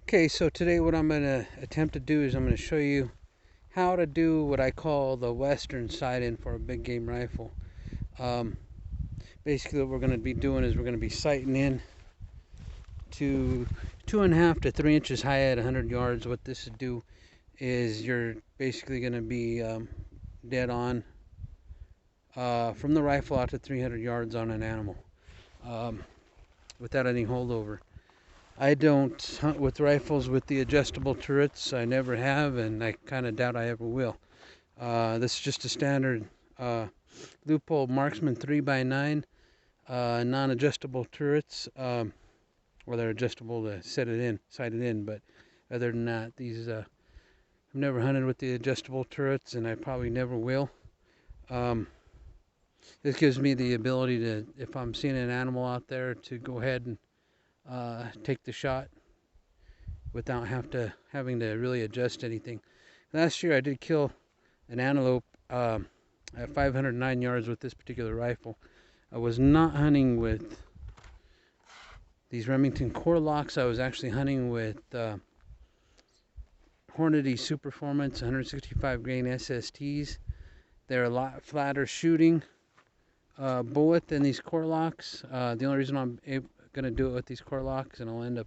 Okay, so today what I'm going to attempt to do is I'm going to show you how to do what I call the western sight-in for a big game rifle. Um, Basically what we're going to be doing is we're going to be sighting in to 2.5 to 3 inches high at 100 yards. What this would do is you're basically going to be dead on from the rifle out to 300 yards on an animal without any holdover. I don't hunt with rifles with the adjustable turrets. I never have, and I kind of doubt I ever will. This is just a standard loophole marksman 3x9 non-adjustable turrets. Well, they're adjustable to sight it in. But other than that, these I've never hunted with the adjustable turrets, and I probably never will. This gives me the ability to, if I'm seeing an animal out there, to go ahead and take the shot without having to really adjust anything. Last year I did kill an antelope at 509 yards with this particular rifle. I was not hunting with these Remington core locks. I was actually hunting with Hornady Superperformance 165 grain SSTs. They're a lot flatter shooting bullet than these core locks. The only reason I'm going to do it with these core locks, and I'll end up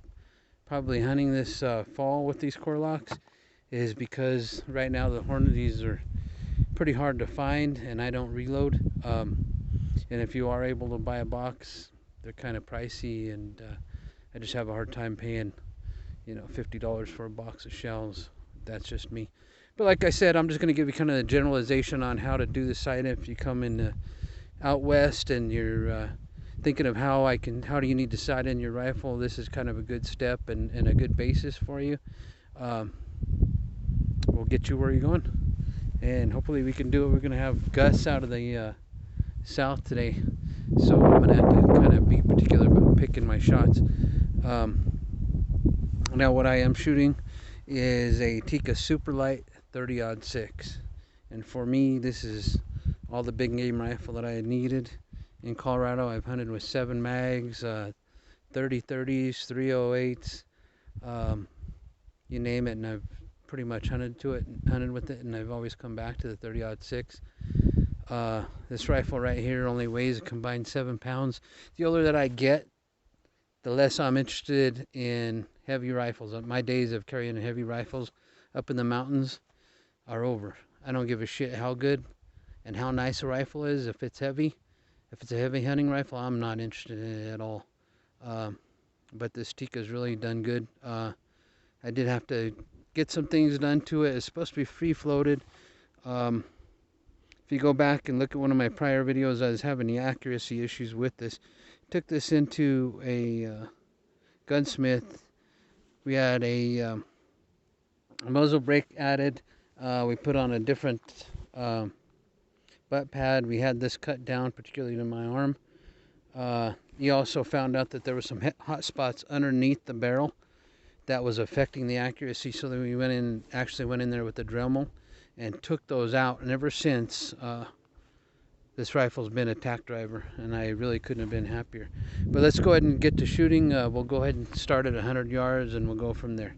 probably hunting this fall with these core locks, is because right now the Hornadys are pretty hard to find and I don't reload. And if you are able to buy a box, they're kind of pricey, and I just have a hard time paying, $50 for a box of shells. That's just me. But like I said, I'm just going to give you kind of a generalization on how to do the sight if you come in out west and you're thinking of how do you need to sight in your rifle. This is kind of a good step and a good basis for you. We'll get you where you're going, and hopefully we can do it. We're going to have gusts out of the south today, so I'm going to have to kind of be particular about picking my shots. Now what I am shooting is a Tikka Superlite 30-06, and for me this is all the big game rifle that I needed. In Colorado, I've hunted with 7 mags, 30-30s, 308s, you name it, and I've pretty much hunted with it, and I've always come back to the 30-06. This rifle right here only weighs a combined 7 pounds. The older that I get, the less I'm interested in heavy rifles. My days of carrying heavy rifles up in the mountains are over. I don't give a shit how good and how nice a rifle is. If it's heavy, if it's a heavy hunting rifle, I'm not interested in it at all. But this Tikka's really done good. I did have to get some things done to it. It's supposed to be free floated. If you go back and look at one of my prior videos, I was having the accuracy issues with this. Took this into a gunsmith. We had a muzzle brake added. We put on a different butt pad. We had this cut down, particularly to my arm. He also found out that there were some hot spots underneath the barrel that was affecting the accuracy, so that we actually went in there with the Dremel and took those out. And ever since, this rifle's been a tack driver, and I really couldn't have been happier. But let's go ahead and get to shooting. We'll go ahead and start at 100 yards, and we'll go from there.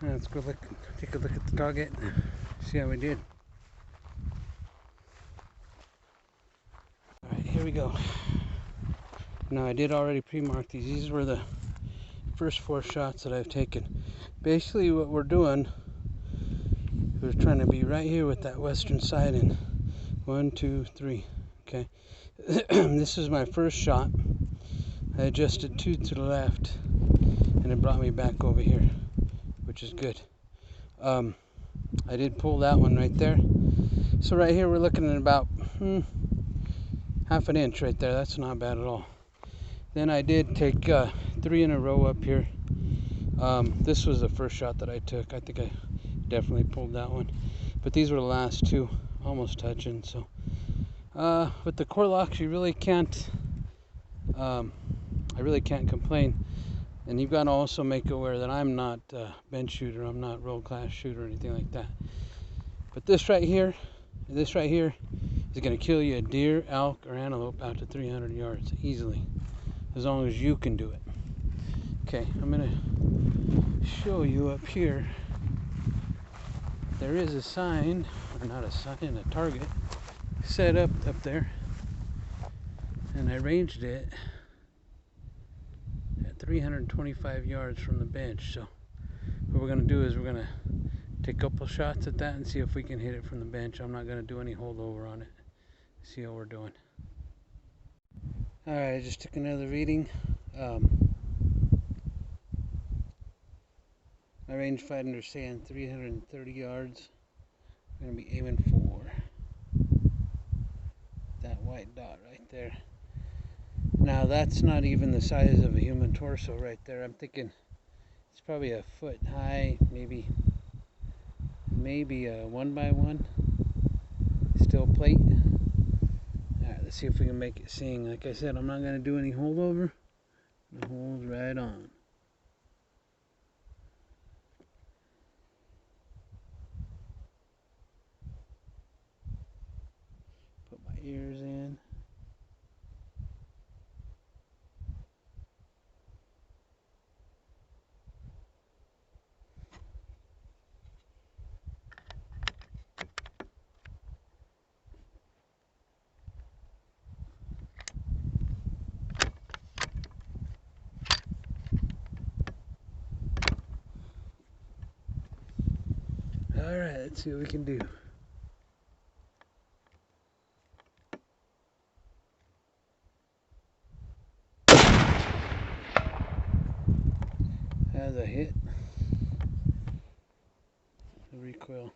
Let's go take a look at the target, see how we did. Alright, here we go. Now I did already pre-mark these. These were the first 4 shots that I've taken. Basically what we're doing, we're trying to be right here with that western sight in. 1, 2, 3. Okay. This is my first shot. I adjusted 2 to the left, and it brought me back over here, which is good. I did pull that one right there. So right here we're looking at about half an inch right there. That's not bad at all. Then I did take 3 in a row up here. This was the first shot that I took. I think I definitely pulled that one. But these were the last two, almost touching. So, with the core locks, you really can't. I really can't complain. And you've got to also make aware that I'm not a bench shooter. I'm not world class shooter or anything like that. But this right here is going to kill you a deer, elk, or antelope out to 300 yards easily, as long as you can do it. Okay, I'm going to show you up here. There is a sign, or not a sign, a target set up there, and I ranged it at 325 yards from the bench. So what we're going to do is we're going to take a couple shots at that and see if we can hit it from the bench. I'm not going to do any holdover on it. See how we're doing. Alright, I just took another reading. My rangefinder is saying 330 yards. I'm going to be aiming for that white dot right there. Now that's not even the size of a human torso right there. I'm thinking it's probably a foot high, maybe a 1x1 steel plate. Alright, let's see if we can make it sing. Like I said, I'm not going to do any holdover. The hole's right on. Put my ears in. Alright, let's see what we can do. As a hit, the recoil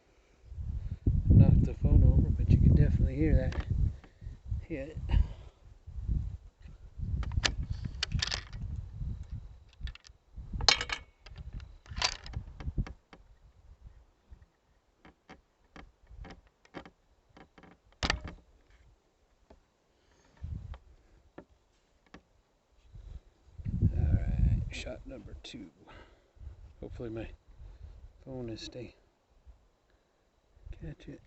knocked the phone over, but you can definitely hear that hit. Alright, shot number 2. Hopefully my phone is stay. Catch it.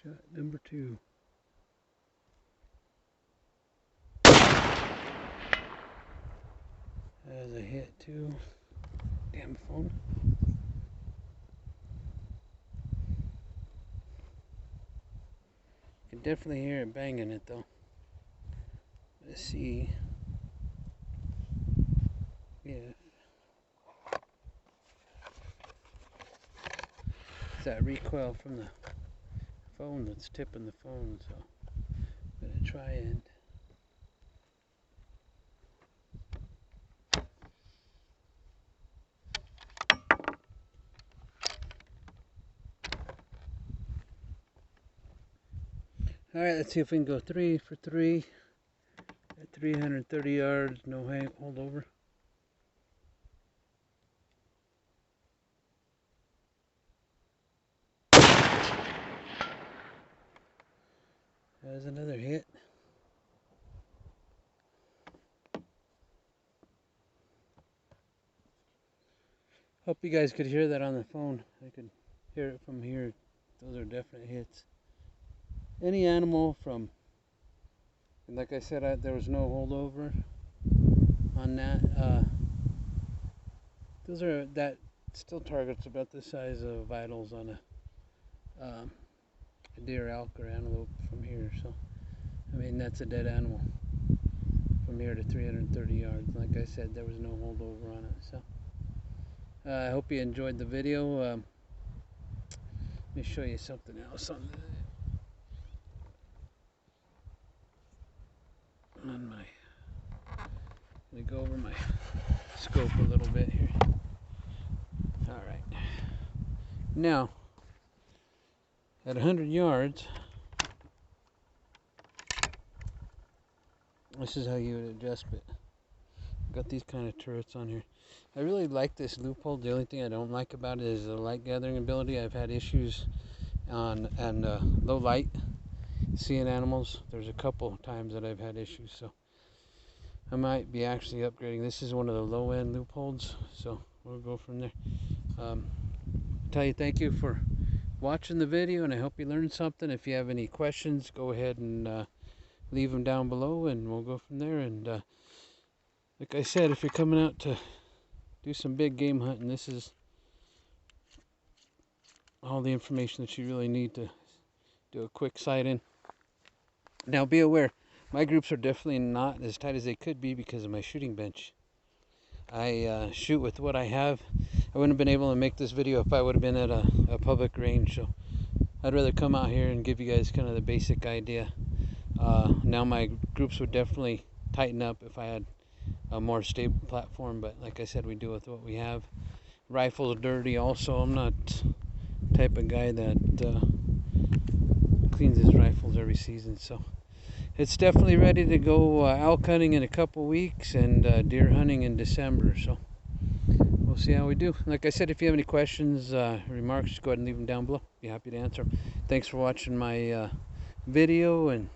Shot number 2. As a hit too. Damn phone. You can definitely hear it banging it though. Let's see. Yeah. It's that recoil from the phone that's tipping the phone, so I'm gonna try and alright, let's see if we can go 3 for 3 at 330 yards, no holdover. There's another hit. Hope you guys could hear that on the phone. I could hear it from here. Those are definite hits. Any animal from, and like I said, there was no holdover on that. Those are that still targets about the size of vitals on a deer, elk, or antelope from here. So, I mean, that's a dead animal from here to 330 yards. Like I said, there was no holdover on it. So, I hope you enjoyed the video. Let me show you something else on my. Let me go over my scope a little bit here. All right. Now, at 100 yards, this is how you would adjust it. Got these kind of turrets on here. I really like this loophole. The only thing I don't like about it is the light gathering ability. I've had issues on low light seeing animals. There's a couple times that I've had issues, so I might be actually upgrading. This is one of the low end loopholes, so we'll go from there. Tell you thank you for watching the video, and I hope you learned something. If you have any questions, go ahead and leave them down below, and we'll go from there. And like I said, if you're coming out to do some big game hunting, this is all the information that you really need to do a quick sight-in. Now be aware, my groups are definitely not as tight as they could be because of my shooting bench. I shoot with what I have. I wouldn't have been able to make this video if I would have been at a public range, so I'd rather come out here and give you guys kind of the basic idea. Now my groups would definitely tighten up if I had a more stable platform, but like I said, we do with what we have. Rifle's dirty also. I'm not the type of guy that cleans his rifles every season, so it's definitely ready to go elk hunting in a couple weeks and deer hunting in December, so we'll see how we do. Like I said, if you have any questions, remarks, just go ahead and leave them down below. Be happy to answer them. Thanks for watching my video, and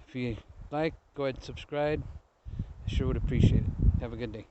if you like, go ahead and subscribe. I sure would appreciate it. Have a good day.